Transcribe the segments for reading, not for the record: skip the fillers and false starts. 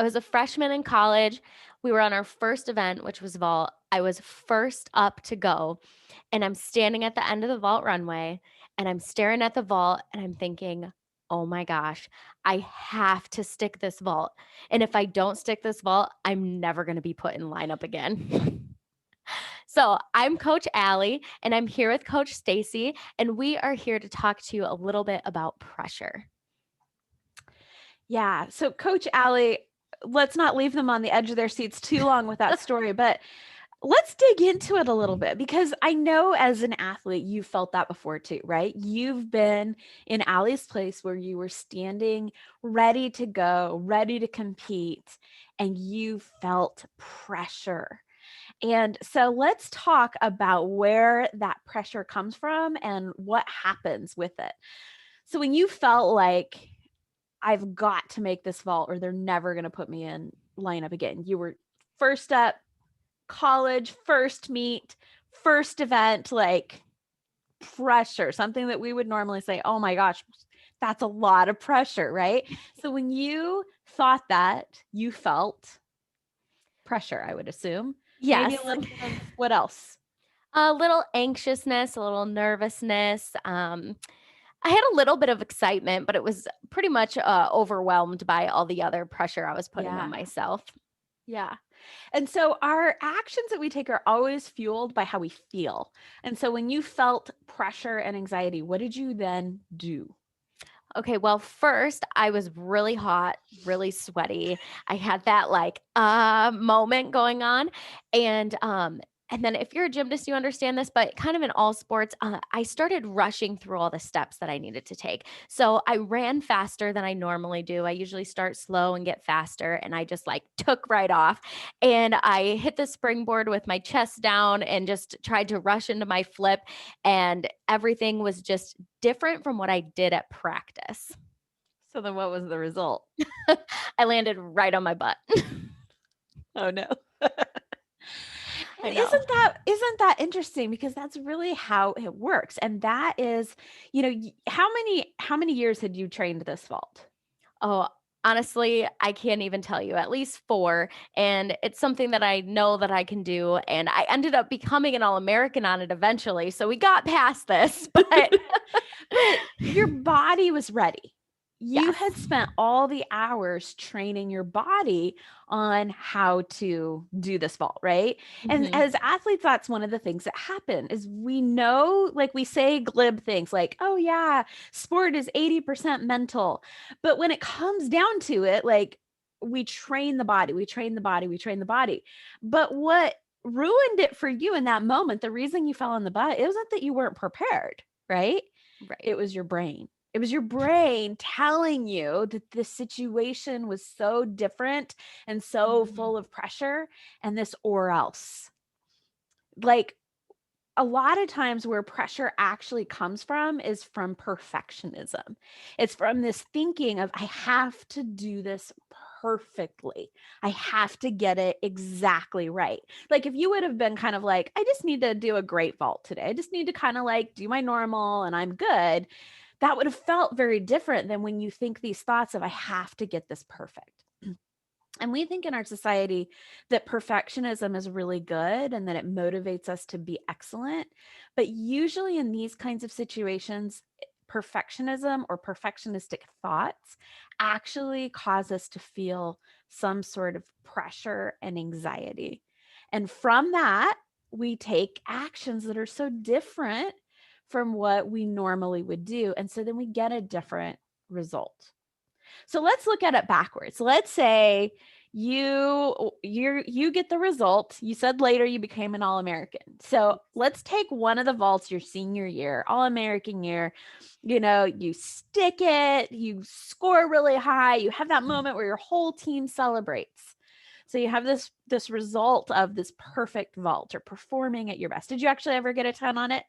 I was a freshman in college. We were on our first event, which was vault. I was first up to go, and I'm standing at the end of the vault runway, and I'm staring at the vault, and I'm thinking, "Oh my gosh, I have to stick this vault, and if I don't stick this vault, I'm never gonna be put in lineup again." So, I'm Coach Allie, and I'm here with Coach Stacy, and we are here to talk to you a little bit about pressure. Yeah. So Coach Allie, let's not leave them on the edge of their seats too long with that story, but let's dig into it a little bit because I know as an athlete, you felt that before too, right? You've been in Allie's place where you were standing ready to go, ready to compete, and you felt pressure. And so let's talk about where that pressure comes from and what happens with it. So when you felt like I've got to make this vault or they're never going to put me in lineup again. You were first up, college, first meet, first event, like pressure, something that we would normally say, oh my gosh, that's a lot of pressure, right? So when you thought that, you felt pressure, I would assume. Maybe a Yes. little bit of what else? A little anxiousness, a little nervousness. I had a little bit of excitement, but it was pretty much overwhelmed by all the other pressure I was putting on Yeah. myself. Yeah. And so our actions that we take are always fueled by how we feel. And so when you felt pressure and anxiety, what did you then do? Okay, well, first I was really hot, really sweaty. I had that like moment going on, and then if you're a gymnast, you understand this, but kind of in all sports, I started rushing through all the steps that I needed to take. So I ran faster than I normally do. I usually start slow and get faster, and I just like took right off. And I hit the springboard with my chest down and just tried to rush into my flip, and everything was just different from what I did at practice. So then what was the result? I landed right on my butt. Oh no. I And know. isn't that interesting because that's really how it works. And that is, how many years had you trained this vault? Oh, honestly, I can't even tell you, at least 4, and it's something that I know that I can do, and I ended up becoming an All-American on it eventually, so we got past this, but But your body was ready. You yes. had spent all the hours training your body on how to do this vault, right? And Mhm. as athletes, that's one of the things that happen is we know, like we say glib things like, oh yeah, sport is 80% mental. But when it comes down to it, like we train the body, we train the body, we train the body. But what ruined it for you in that moment, the reason you fell on the butt, it wasn't that you weren't prepared, right? Right. It was your brain. It was your brain telling you that the situation was so different and so Mhm. full of pressure and this or else. Like a lot of times where pressure actually comes from is from perfectionism. It's from this thinking of, I have to do this perfectly. I have to get it exactly right. Like if you would have been kind of like, I just need to do a great vault today. I just need to kind of like do my normal and I'm good. That would have felt very different than when you think these thoughts of, I have to get this perfect. And we think in our society that perfectionism is really good and that it motivates us to be excellent. But usually in these kinds of situations, perfectionism or perfectionistic thoughts actually cause us to feel some sort of pressure and anxiety. And from that, we take actions that are so different from what we normally would do. And so then we get a different result. So let's look at it backwards. Let's say you get the result. You said later you became an All-American. So let's take one of the vaults your senior year, All-American year. You stick it, you score really high, you have that moment where your whole team celebrates. So you have this result of this perfect vault or performing at your best. Did you actually ever get a 10 on it?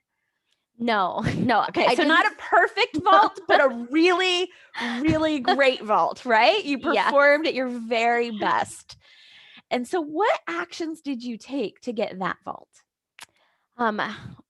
No, no, Okay, I so didn't. not a perfect vault, but a really, really great vault, right? You Yes. performed at your very best. And so what actions did you take to get that vault? Um,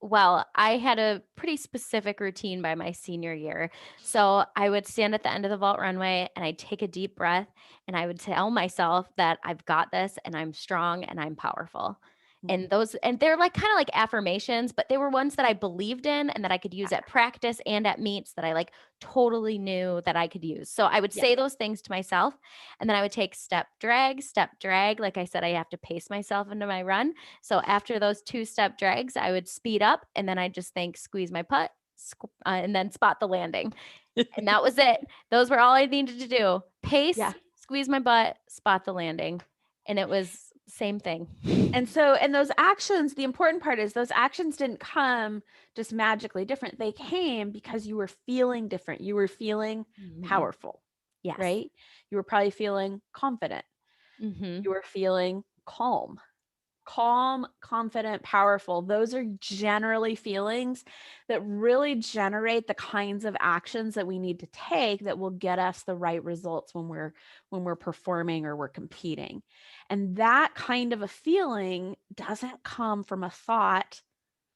well, I had a pretty specific routine by my senior year. So I would stand at the end of the vault runway and I'd take a deep breath and I would tell myself that I've got this and I'm strong and I'm powerful. Mhm. And those, and they're like kind of like affirmations, but they were ones that I believed in and that I could use Yeah. at practice and at meets that I like totally knew that I could use. So I would Yeah. say those things to myself and then I would take step, drag. Like I said, I have to pace myself into my run. So after those two-step drags, I would speed up and then I just think squeeze my putt, and then spot the landing. And that was it. Those were all I needed to do. Yeah. Pace, squeeze my butt, spot the landing. And it was same thing. And so, and those actions, the important part is those actions didn't come just magically different. They came because you were feeling different. You were feeling Mhm. powerful, Yes. right? You were probably feeling confident. Mhm. You were feeling calm. Calm, confident, powerful. Those are generally feelings that really generate the kinds of actions that we need to take that will get us the right results when we're performing or we're competing. And that kind of a feeling doesn't come from a thought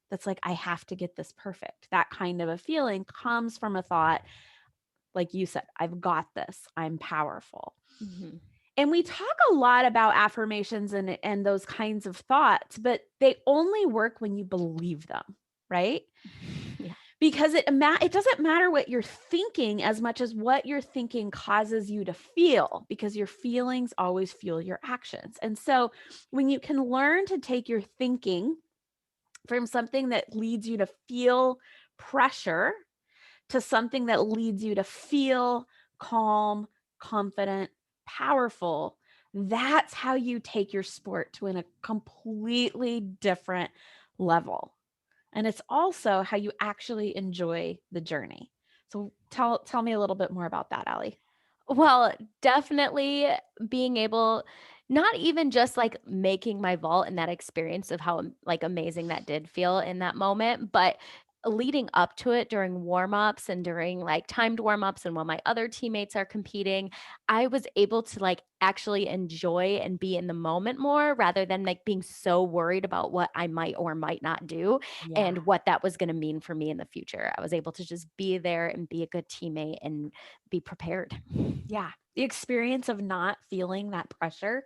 that's like I have to get this perfect. That kind of a feeling comes from a thought like you said, I've got this. I'm powerful. Mhm. And we talk a lot about affirmations and those kinds of thoughts, but they only work when you believe them, right? Yeah. Because it doesn't matter what you're thinking as much as what you're thinking causes you to feel, because your feelings always fuel your actions. And so when you can learn to take your thinking from something that leads you to feel pressure to something that leads you to feel calm, confident, powerful. That's how you take your sport to a completely different level. And it's also how you actually enjoy the journey. So tell me a little bit more about that, Allie. Well, definitely being able not even just, like, making my vault and that experience of how, like, amazing that did feel in that moment, but leading up to it during warm-ups and during, like, timed warm-ups and while my other teammates are competing, I was able to, like, actually enjoy and be in the moment more rather than, like, being so worried about what I might or might not do Yeah. and what that was gonna mean for me in the future. I was able to just be there and be a good teammate and be prepared. Yeah. The experience of not feeling that pressure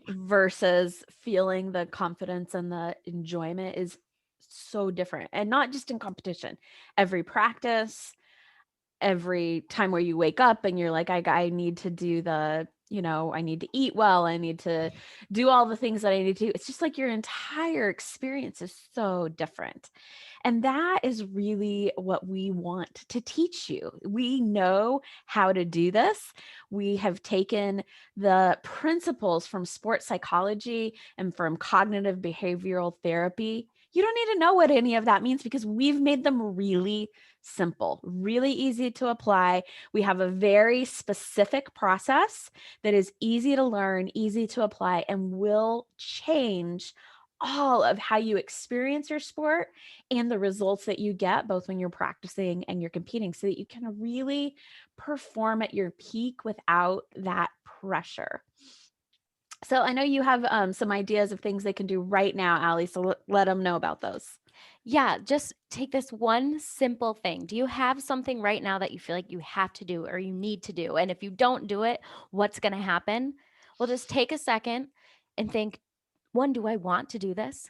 versus feeling the confidence and the enjoyment is so different. And not just in competition. Every practice, every time where you wake up and you're like, I need to do I need to eat well. I need to do all the things that I need to do. It's just like your entire experience is so different. And that is really what we want to teach you. We know how to do this. We have taken the principles from sports psychology and from cognitive behavioral therapy. You don't need to know what any of that means because we've made them really simple, really easy to apply. We have a very specific process that is easy to learn, easy to apply, and will change all of how you experience your sport and the results that you get both when you're practicing and you're competing so that you can really perform at your peak without that pressure. So I know you have some ideas of things they can do right now, Allie. So let them know about those. Yeah, just take this one simple thing. Do you have something right now that you feel like you have to do or you need to do? And if you don't do it, what's going to happen? Well, just take a second and think, one, do I want to do this?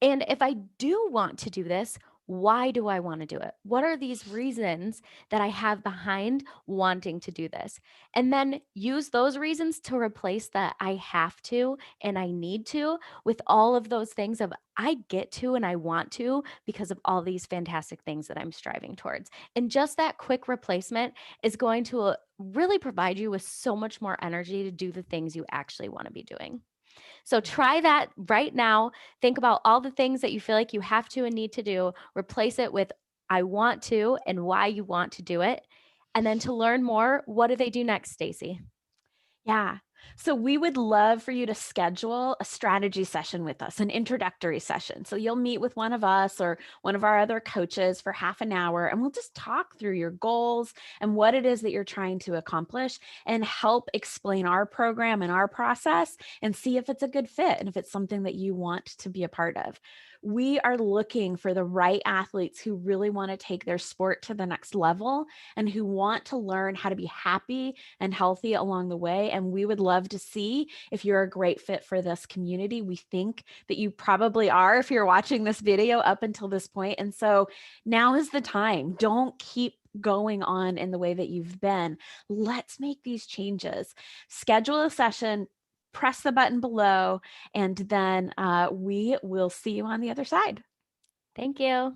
And if I do want to do this, why do I want to do it? What are these reasons that I have behind wanting to do this? And then use those reasons to replace that I have to and I need to with all of those things of I get to and I want to because of all these fantastic things that I'm striving towards. And just that quick replacement is going to really provide you with so much more energy to do the things you actually want to be doing. So try that right now. Think about all the things that you feel like you have to and need to do. Replace it with I want to and why you want to do it. And then to learn more, what do they do next, Stacy? Yeah. So we would love for you to schedule a strategy session with us, an introductory session. So you'll meet with one of us or one of our other coaches for half an hour, and we'll just talk through your goals and what it is that you're trying to accomplish and help explain our program and our process and see if it's a good fit and if it's something that you want to be a part of. We are looking for the right athletes who really want to take their sport to the next level and who want to learn how to be happy and healthy along the way. And we would love to see if you're a great fit for this community. We think that you probably are if you're watching this video up until this point. And so now is the time. Don't keep going on in the way that you've been. Let's make these changes. Schedule a session, press the button below, and then we will see you on the other side. Thank you.